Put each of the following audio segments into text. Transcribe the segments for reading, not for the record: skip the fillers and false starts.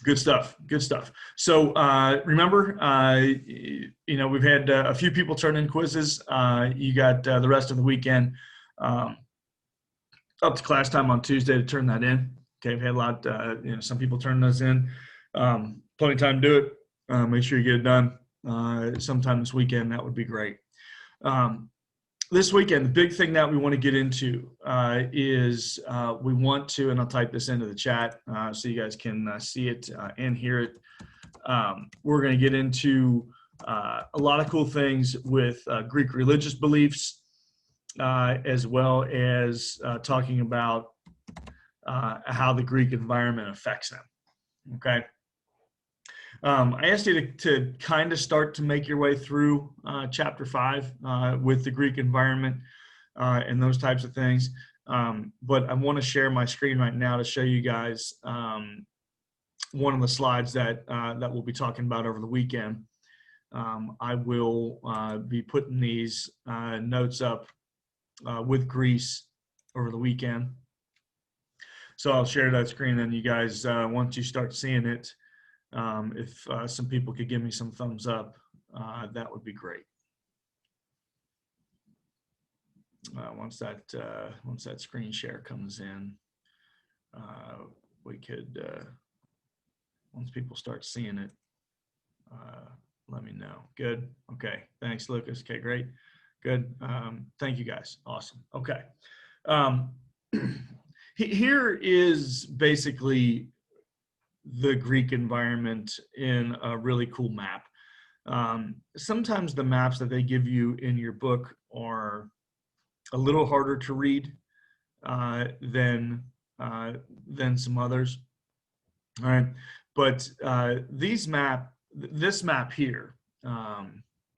Good stuff. Good stuff. So remember, we've had a few people turn in quizzes. You got the rest of the weekend up to class time on Tuesday to turn that in. Okay, we've had a lot. Some people turn those in. Plenty of time to do it. Make sure you get it done sometime this weekend. That would be great. This weekend, the big thing that we want to get into is we want to, and I'll type this into the chat so you guys can see it and hear it. We're going to get into a lot of cool things with Greek religious beliefs, as well as talking about how the Greek environment affects them. Okay. I asked you to kind of start to make your way through chapter 5 with the Greek environment and those types of things. But I want to share my screen right now to show you guys one of the slides that we'll be talking about over the weekend. I will be putting these notes up with Greece over the weekend. So I'll share that screen, and you guys, once you start seeing it, if some people could give me some thumbs up, that would be great. Once that screen share comes in, we could, once people start seeing it, let me know. Good. Okay. Thanks, Lucas. Okay, great. Good. Thank you, guys. Awesome. Okay. Here is basically the Greek environment in a really cool map. Sometimes the maps that they give you in your book are a little harder to read than some others. All right, but this map here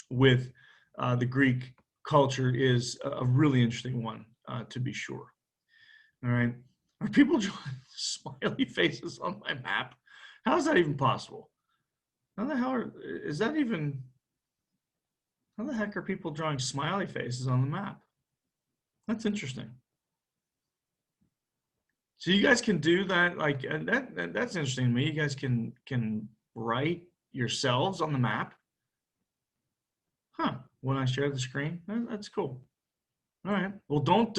with the Greek culture is a really interesting one, to be sure. All right. Are people drawing smiley faces on my map? How is that even possible? How the hell is that even? How the heck are people drawing smiley faces on the map? That's interesting. So you guys can do that, like that's interesting to me. You guys can write yourselves on the map. Huh? When I share the screen, that's cool. All right. Well, don't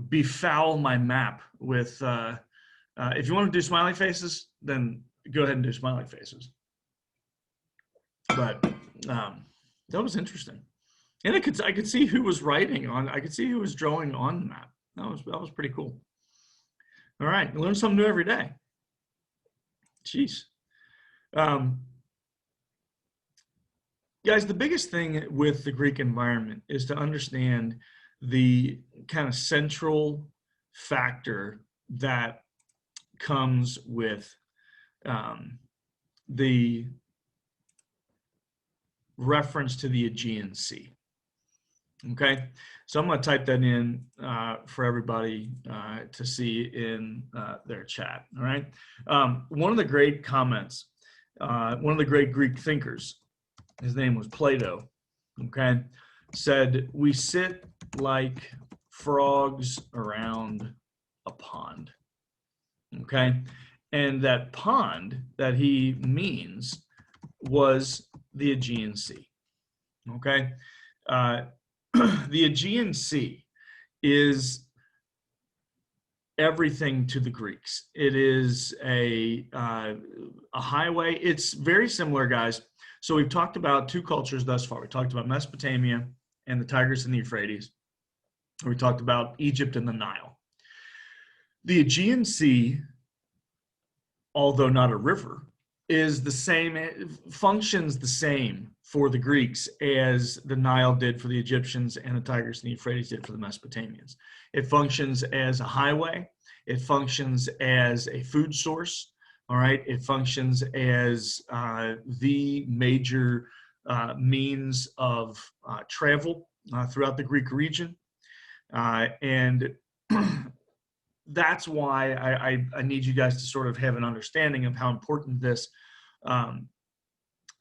befoul my map with if you want to do smiley faces, then go ahead and do smiley faces. But that was interesting, and I could see who was writing on. I could see who was drawing on the map. That was pretty cool. All right, you learn something new every day. Jeez. Guys, the biggest thing with the Greek environment is to understand the kind of central factor that comes with the reference to the Aegean Sea. Okay, so I'm going to type that in for everybody to see in their chat. All right, one of the great comments, one of the great Greek thinkers, his name was Plato, okay, said, "We sit like frogs around a pond." Okay, and that pond that he means was the Aegean Sea. Okay, the Aegean Sea is everything to the Greeks. It is a highway. It's very similar, guys. So we've talked about two cultures thus far. We talked about Mesopotamia and the Tigris and the Euphrates. We talked about Egypt and the Nile. The Aegean Sea, although not a river, is the same, functions the same for the Greeks as the Nile did for the Egyptians and the Tigris and the Euphrates did for the Mesopotamians. It functions as a highway. It functions as a food source. All right. It functions as the major means of travel throughout the Greek region. And that's why I need you guys to sort of have an understanding of how important this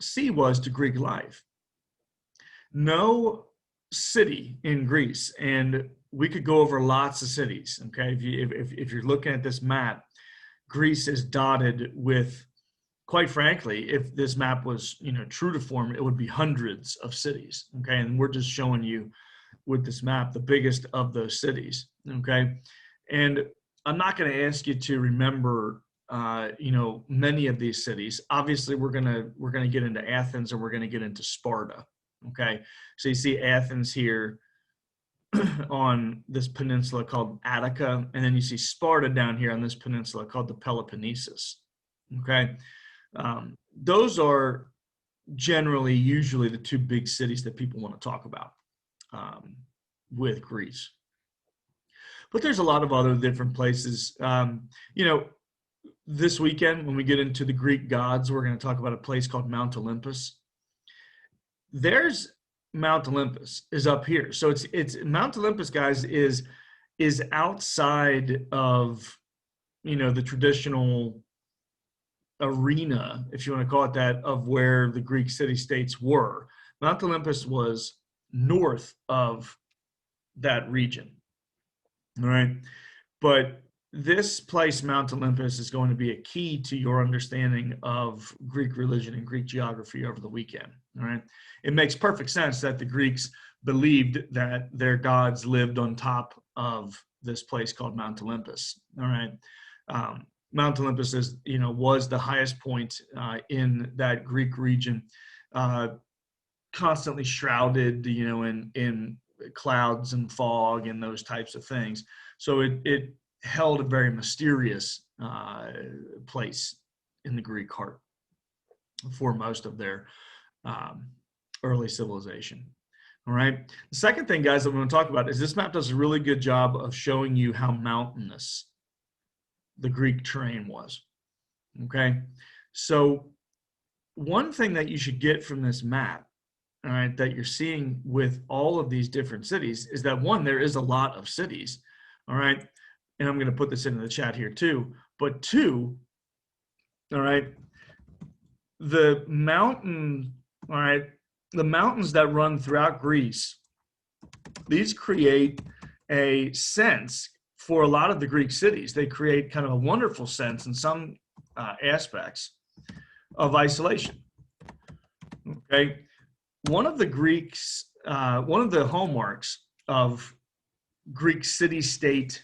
sea was to Greek life. No city in Greece, and we could go over lots of cities, okay? If you're looking at this map, Greece is dotted with, quite frankly, if this map was, true to form, it would be hundreds of cities. Okay. And we're just showing you with this map the biggest of those cities. Okay. And I'm not going to ask you to remember, many of these cities. Obviously, we're gonna get into Athens, and we're gonna get into Sparta. Okay, so you see Athens here on this peninsula called Attica, and then you see Sparta down here on this peninsula called the Peloponnesus. Okay, those are generally, usually, the two big cities that people want to talk about with Greece. But there's a lot of other different places. This weekend, when we get into the Greek gods, we're going to talk about a place called Mount Olympus. There's Mount Olympus is up here. So it's Mount Olympus, guys, is outside of, the traditional arena, if you want to call it that, of where the Greek city-states were. Mount Olympus was north of that region. All right. But this place, Mount Olympus, is going to be a key to your understanding of Greek religion and Greek geography over the weekend. All right. It makes perfect sense that the Greeks believed that their gods lived on top of this place called Mount Olympus. All right. Mount Olympus was the highest point in that Greek region, constantly shrouded, in clouds and fog and those types of things. So it held a very mysterious place in the Greek heart for most of their early civilization. All right. The second thing, guys, that we're going to talk about is this map does a really good job of showing you how mountainous the Greek terrain was. Okay. So one thing that you should get from this map, all right, that you're seeing with all of these different cities is that, one, there is a lot of cities. All right. And I'm going to put this into the chat here too. But two, all right, the mountains that run throughout Greece, these create a sense for a lot of the Greek cities. They create kind of a wonderful sense in some aspects of isolation. Okay. One of the hallmarks of Greek city-state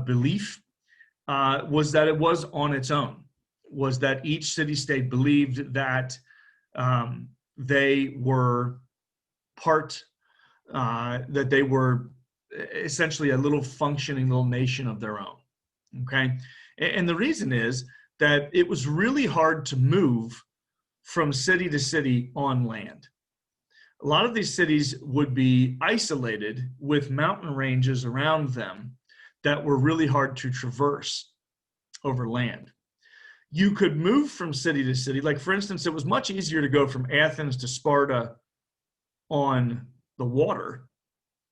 belief was that it was on its own, was that each city-state believed that they were that they were essentially a little functioning little nation of their own, okay? And the reason is that it was really hard to move from city to city on land. A lot of these cities would be isolated with mountain ranges around them that were really hard to traverse over land. You could move from city to city. Like, for instance, it was much easier to go from Athens to Sparta on the water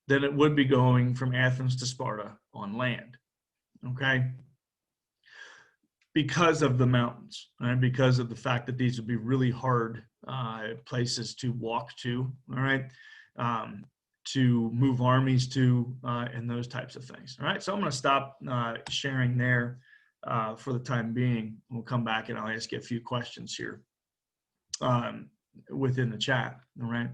than it would be going from Athens to Sparta on land, okay? Because of the mountains, right? Because of the fact that these would be really hard places to walk to, all right? To move armies to, and those types of things. All right, so I'm going to stop sharing there for the time being. We'll come back and I'll ask you a few questions here within the chat. All right.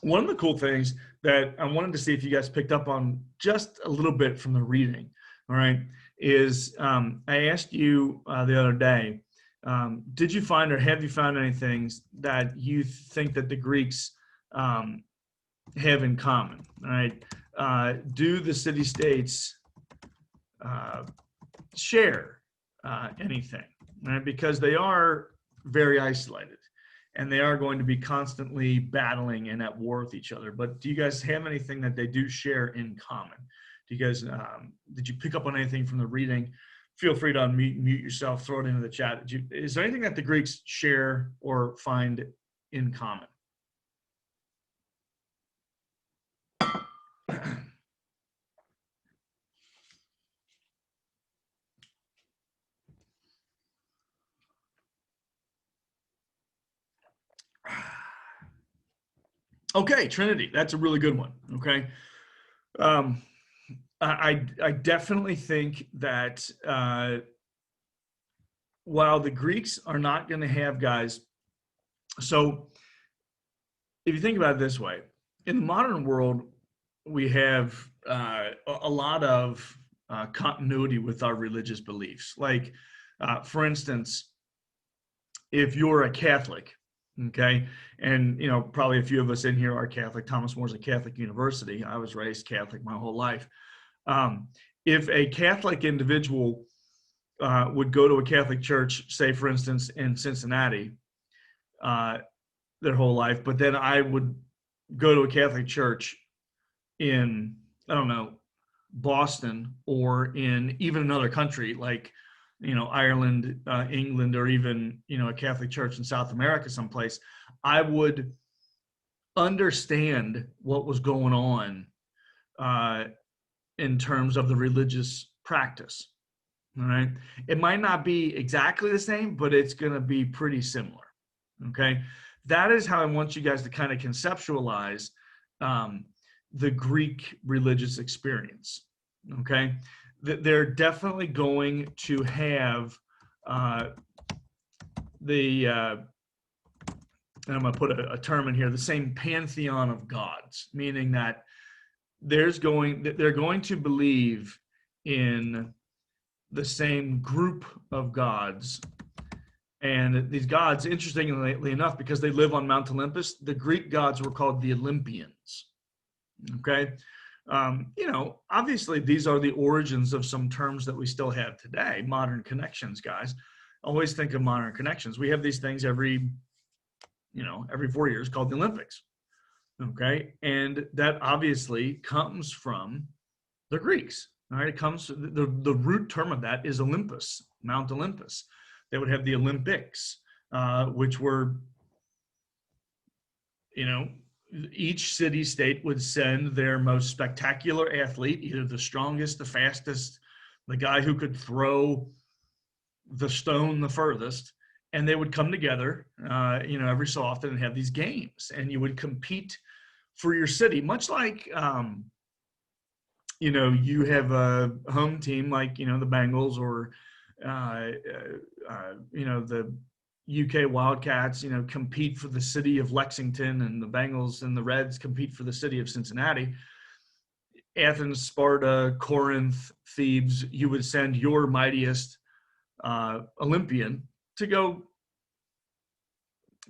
One of the cool things that I wanted to see if you guys picked up on just a little bit from the reading, all right, is I asked you the other day, did you find or have you found anything that you think that the Greeks have in common? All right. Do the city-states share anything? Right? Because they are very isolated and they are going to be constantly battling and at war with each other. But do you guys have anything that they do share in common? Do you guys, did you pick up on anything from the reading? Feel free to unmute yourself, throw it into the chat. Is there anything that the Greeks share or find in common? Okay, Trinity, that's a really good one, okay? I definitely think that while the Greeks are not going to have guys, so if you think about it this way, in the modern world, we have a lot of continuity with our religious beliefs. Like, for instance, if you're a Catholic, okay, and probably a few of us in here are Catholic. Thomas More's a Catholic university. I was raised Catholic my whole life. If a Catholic individual would go to a Catholic church, say for instance in Cincinnati, their whole life, but then I would go to a Catholic church in, I don't know, Boston, or in even another country like, Ireland, England, or even, a Catholic church in South America someplace, I would understand what was going on in terms of the religious practice. All right. It might not be exactly the same, but it's going to be pretty similar. Okay. That is how I want you guys to kind of conceptualize the Greek religious experience. Okay. They're definitely going to have and I'm going to put a term in here, the same pantheon of gods, meaning that they're going to believe in the same group of gods. And these gods, interestingly enough, because they live on Mount Olympus, the Greek gods were called the Olympians. Okay. Obviously these are the origins of some terms that we still have today. Modern connections, guys. Always think of modern connections. We have these things every 4 years called the Olympics. Okay. And that obviously comes from the Greeks. All right. It comes, the root term of that is Olympus, Mount Olympus. They would have the Olympics, which were, each city-state would send their most spectacular athlete, either the strongest, the fastest, the guy who could throw the stone the furthest, and they would come together, every so often and have these games, and you would compete for your city, much like, you have a home team like, the Bengals, or, the UK Wildcats, compete for the city of Lexington, and the Bengals and the Reds compete for the city of Cincinnati. Athens, Sparta, Corinth, Thebes, you would send your mightiest Olympian to go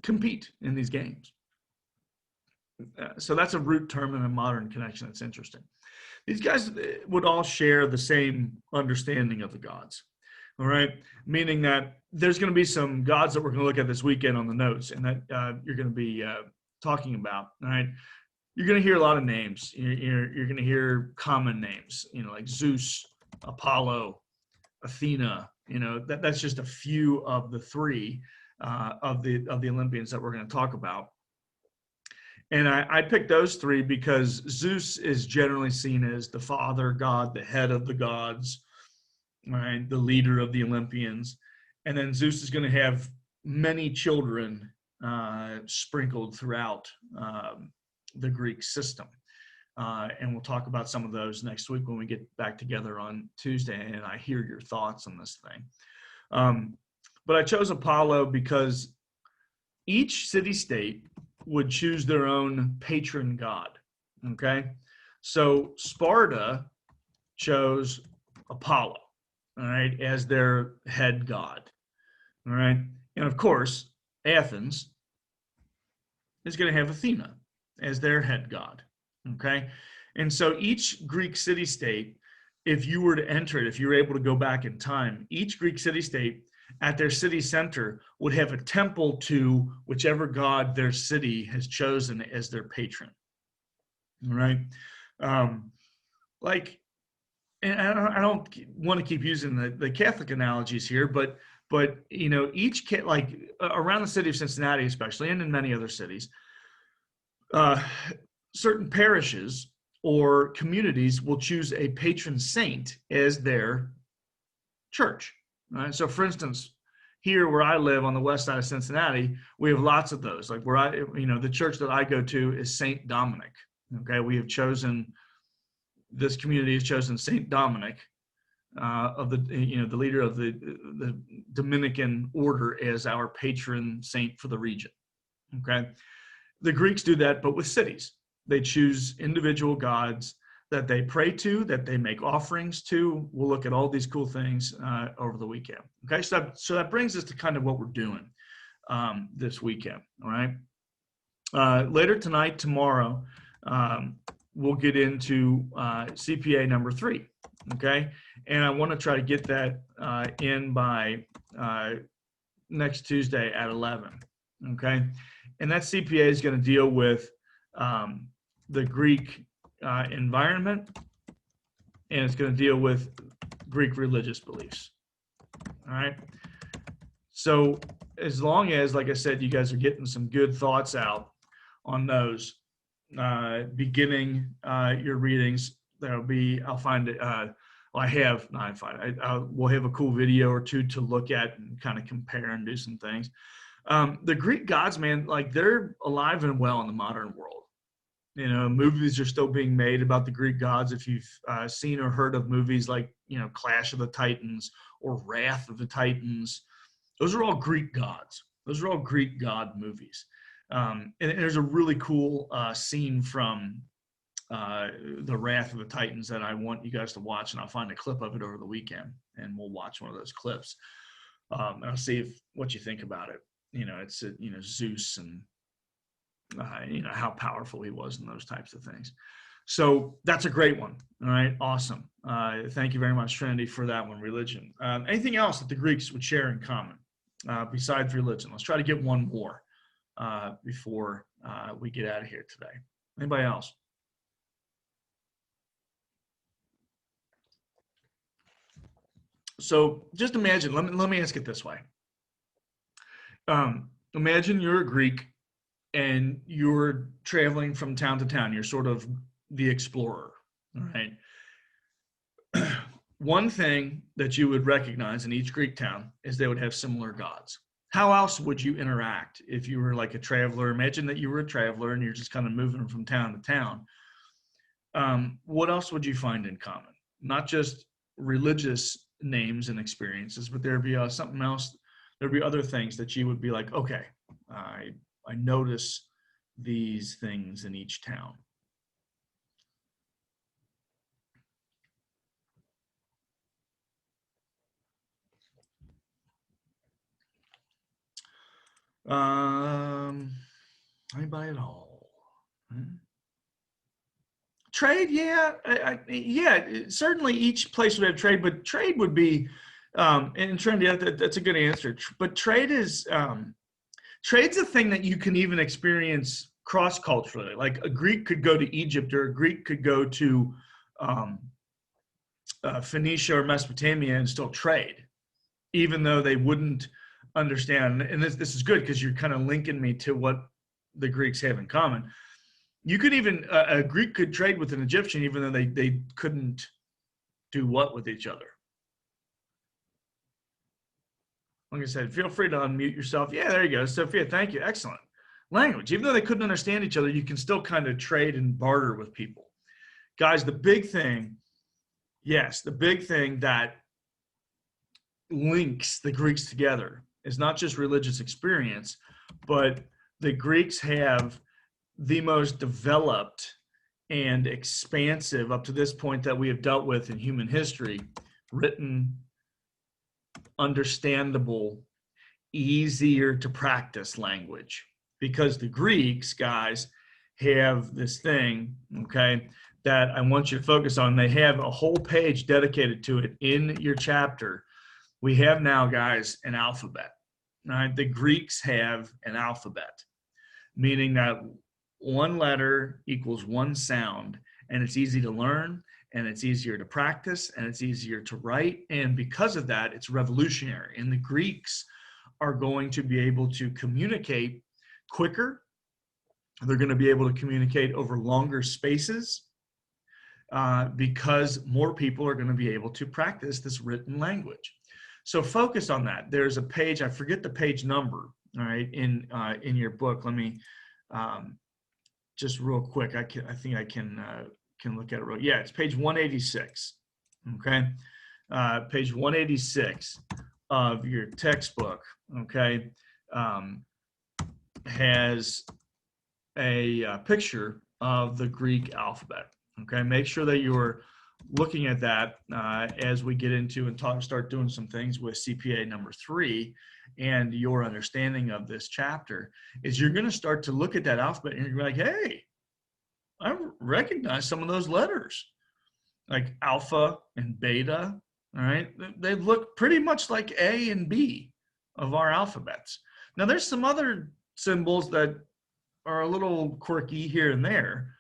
compete in these games. So that's a root term in a modern connection that's interesting. These guys would all share the same understanding of the gods. All right. Meaning that there's going to be some gods that we're going to look at this weekend on the notes, and that you're going to be talking about. All right. You're going to hear a lot of names. You're going to hear common names, like Zeus, Apollo, Athena. That's just a few of the three of the Olympians that we're going to talk about. And I picked those three because Zeus is generally seen as the father god, the head of the gods, right, the leader of the Olympians. And then Zeus is going to have many children sprinkled throughout the Greek system. And we'll talk about some of those next week when we get back together on Tuesday and I hear your thoughts on this thing. But I chose Apollo because each city-state would choose their own patron god, okay? So Sparta chose Apollo, all right, as their head god, all right? And of course, Athens is going to have Athena as their head god, okay? And so each Greek city-state, if you were to enter it, if you were able to go back in time, each Greek city-state at their city center would have a temple to whichever god their city has chosen as their patron, all right? And I don't want to keep using the Catholic analogies here, but each around the city of Cincinnati, especially, and in many other cities, certain parishes or communities will choose a patron saint as their church. Right? So, for instance, here where I live on the west side of Cincinnati, we have lots of those. Like the church that I go to is Saint Dominic. Okay, we have chosen this community has chosen Saint Dominic, of the the leader of the Dominican order, as our patron saint for the region. Okay, the Greeks do that, but with cities. They choose individual gods that they pray to, that they make offerings to. We'll look at all these cool things over the weekend. Okay, so that brings us to kind of what we're doing this weekend. All right. Later tonight, tomorrow, we'll get into CPA number 3. Okay, and I want to try to get that in by next Tuesday at 11. Okay, and that CPA is going to deal with the Greek environment, and it's going to deal with Greek religious beliefs. All right. So as long as, like I said, you guys are getting some good thoughts out on those, beginning your readings, there'll be, I'll find it. We'll have a cool video or two to look at and kind of compare and do some things. The Greek gods, man, like they're alive and well in the modern world. Movies are still being made about the Greek gods. If you've seen or heard of movies like, Clash of the Titans or Wrath of the Titans, those are all Greek gods. Those are all Greek god movies. And there's a really cool scene from the Wrath of the Titans that I want you guys to watch, and I'll find a clip of it over the weekend, and we'll watch one of those clips. And I'll see what you think about it. It's Zeus and how powerful he was and those types of things. So that's a great one. All right, awesome. Thank you very much, Trinity, for that one. Religion. Anything else that the Greeks would share in common besides religion? Let's try to get one more before we get out of here today. Anybody else? So just imagine, let me ask it this way. Imagine you're a Greek and you're traveling from town to town. You're sort of the explorer, all right? One thing that you would recognize in each Greek town is they would have similar gods. How else would you interact if you were like a traveler? Imagine that you were a traveler and you're just kind of moving from town to town. What else would you find in common? Not just religious names and experiences, but there'd be something else. There'd be other things that you would be like, okay, I notice these things in each town. Anybody at all? Trade, yeah, certainly each place would have trade, but trade would be, and Trinity, that's a good answer. But trade is, trade's a thing that you can even experience cross-culturally. Like a Greek could go to Egypt, or a Greek could go to Phoenicia or Mesopotamia and still trade, even though they wouldn't understand. And this is good because you're kind of linking me to what the Greeks have in common. You could even, a Greek could trade with an Egyptian even though they couldn't do what with each other. Like I said, feel free to unmute yourself. Yeah, there you go. Sophia, thank you. Excellent. Language. Even though they couldn't understand each other, you can still kind of trade and barter with people. Guys, the big thing, the big thing that links the Greeks together is not just religious experience, but the Greeks have the most developed and expansive, up to this point, that we have dealt with in human history, written, understandable, easier to practice language. Because the Greeks, guys, have this thing, okay, that I want you to focus on. They have a whole page dedicated to it in your chapter. We have now, guys, an alphabet. All right? The Greeks have an alphabet, meaning that one letter equals one sound, and it's easy to learn, and it's easier to practice, and it's easier to write. And because of that, it's revolutionary. And the Greeks are going to be able to communicate quicker. They're going to be able to communicate over longer spaces because more people are going to be able to practice this written language. So focus on that. There's a page, I forget the page number, all right, in your book. Let me just real quick. I think I can can look at it. Yeah, it's page 186. Okay, page 186 of your textbook. Okay, has a picture of the Greek alphabet. Okay, make sure that you're looking at that as we get into and start doing some things with CPA number 3 and your understanding of this chapter. Is you're going to start to look at that alphabet and you're like, hey, I recognize some of those letters, like alpha and beta. All right, they look pretty much like A and B of our alphabets. Now, there's some other symbols that are a little quirky here and there.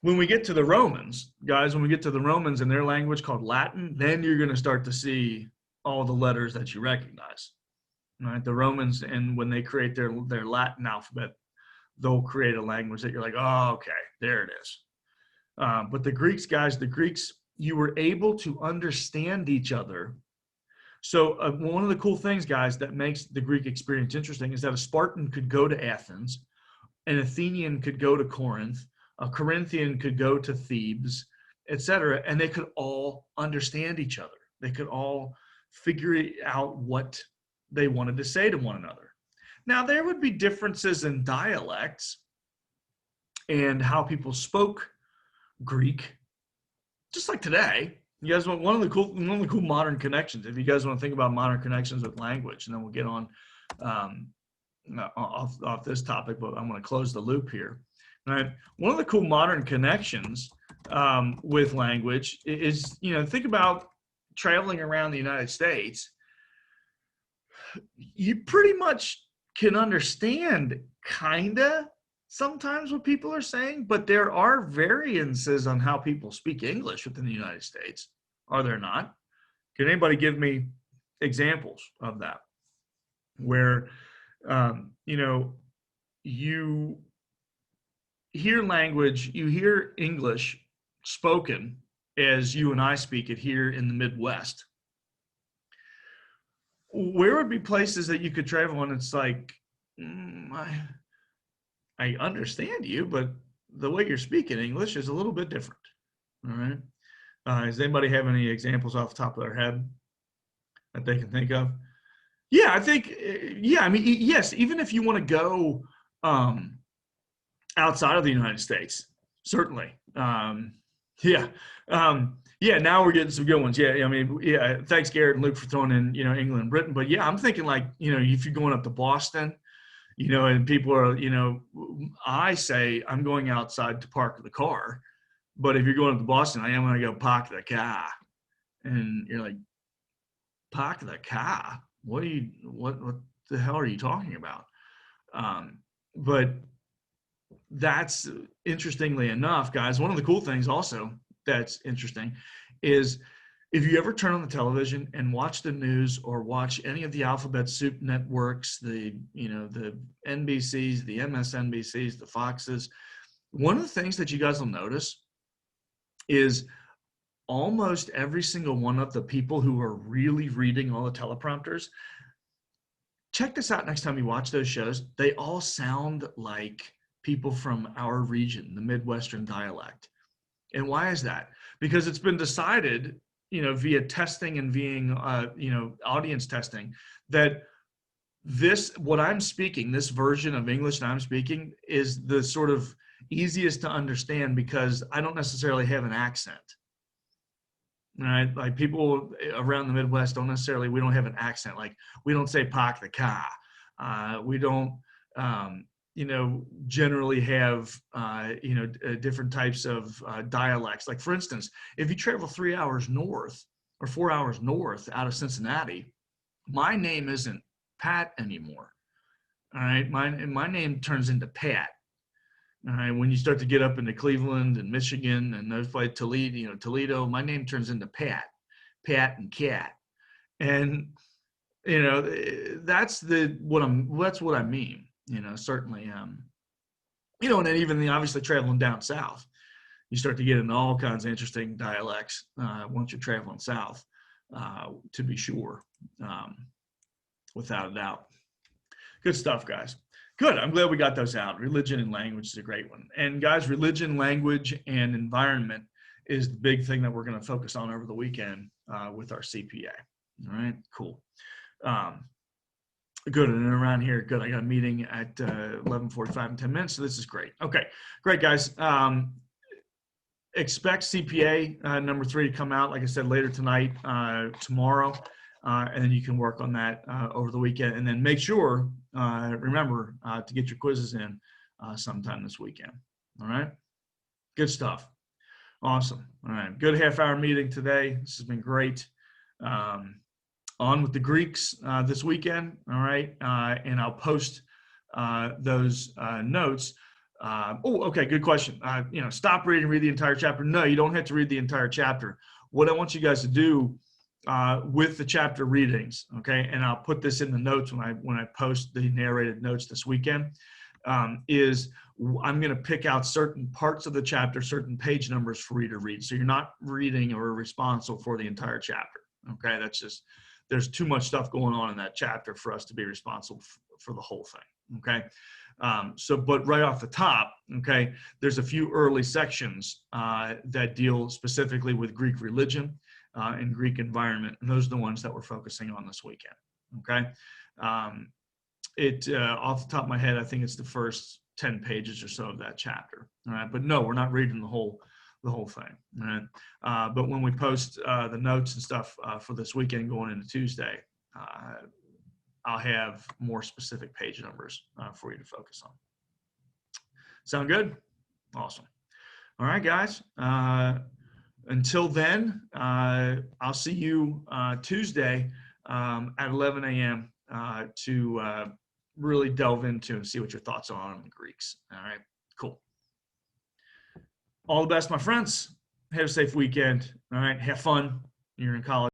When we get to the Romans, guys, when we get to the Romans and their language called Latin, then you're going to start to see all the letters that you recognize. All right, the Romans, and when they create their Latin alphabet, they'll create a language that you're like, oh, okay, there it is. But the Greeks, guys, you were able to understand each other. So one of the cool things, guys, that makes the Greek experience interesting is that a Spartan could go to Athens, an Athenian could go to Corinth, a Corinthian could go to Thebes, etc., and they could all understand each other. They could all figure out what they wanted to say to one another. Now, there would be differences in dialects and how people spoke Greek, just like today. You guys want one of the cool modern connections, if you guys want to think about modern connections with language, and then we'll get on off this topic, but I'm going to close the loop here. All right. One of the cool modern connections with language is, think about traveling around the United States. You pretty much can understand kinda sometimes what people are saying, but there are variances on how people speak English within the United States. Are there not? Can anybody give me examples of that? Where, you hear language, you hear English spoken as you and I speak it here in the Midwest. Where would be places that you could travel and it's like, I understand you, but the way you're speaking English is a little bit different. All right. Does anybody have any examples off the top of their head that they can think of? Yeah, I think, yes, even if you want to go outside of the United States, certainly. Now we're getting some good ones. Thanks, Garrett and Luke, for throwing in, England and Britain. But yeah, I'm thinking like, if you're going up to Boston, and people are, I say I'm going outside to park the car. But if you're going up to Boston, I am going to go park the car. And you're like, park the car? What the hell are you talking about? But that's, interestingly enough, guys, one of the cool things also that's interesting is if you ever turn on the television and watch the news or watch any of the alphabet soup networks, the NBCs, the MSNBCs, the Foxes, one of the things that you guys will notice is almost every single one of the people who are really reading all the teleprompters, check this out next time you watch those shows, they all sound like people from our region, the Midwestern dialect. And why is that? Because it's been decided, via testing and via, audience testing, that what I'm speaking, this version of English that I'm speaking, is the sort of easiest to understand because I don't necessarily have an accent. Right? Like people around the Midwest we don't have an accent. Like we don't say park the car. We don't, generally have, different types of dialects. Like for instance, if you travel 3 hours north or 4 hours north out of Cincinnati, my name isn't Pat anymore. All right. My name turns into Pat. All right. When you start to get up into Cleveland and Michigan and those places, Toledo, my name turns into Pat and Cat. And, that's what I mean, certainly, and then even obviously traveling down south, you start to get into all kinds of interesting dialects once you're traveling south, to be sure, without a doubt. Good stuff, guys. Good. I'm glad we got those out. Religion and language is a great one. And guys, religion, language, and environment is the big thing that we're going to focus on over the weekend with our CPA. All right, cool. Good. And then around here, good. I got a meeting at 11:45 in 10 minutes. So this is great. Okay, great, guys. Expect CPA number 3 to come out, like I said, later tonight, tomorrow. And then you can work on that over the weekend. And then make sure, remember, to get your quizzes in sometime this weekend. All right? Good stuff. Awesome. All right. Good half-hour meeting today. This has been great. On with the Greeks this weekend. All right. And I'll post those notes. Okay. Good question. Stop reading, read the entire chapter. No, you don't have to read the entire chapter. What I want you guys to do with the chapter readings, okay, and I'll put this in the notes when I post the narrated notes this weekend, is I'm going to pick out certain parts of the chapter, certain page numbers for you to read. So you're not reading or responsible for the entire chapter, okay? That's just, there's too much stuff going on in that chapter for us to be responsible for the whole thing, okay? But right off the top, okay, there's a few early sections that deal specifically with Greek religion and Greek environment, and those are the ones that we're focusing on this weekend, okay? Off the top of my head, I think it's the first 10 pages or so of that chapter, all right? But no, we're not reading the whole thing, all right? But when we post the notes and stuff for this weekend going into Tuesday, I'll have more specific page numbers for you to focus on. Sound good? Awesome. All right, guys. Until then, I'll see you Tuesday at 11 a.m. To really delve into and see what your thoughts are on the Greeks. All right, cool. All the best, my friends. Have a safe weekend. All right, have fun. You're in college.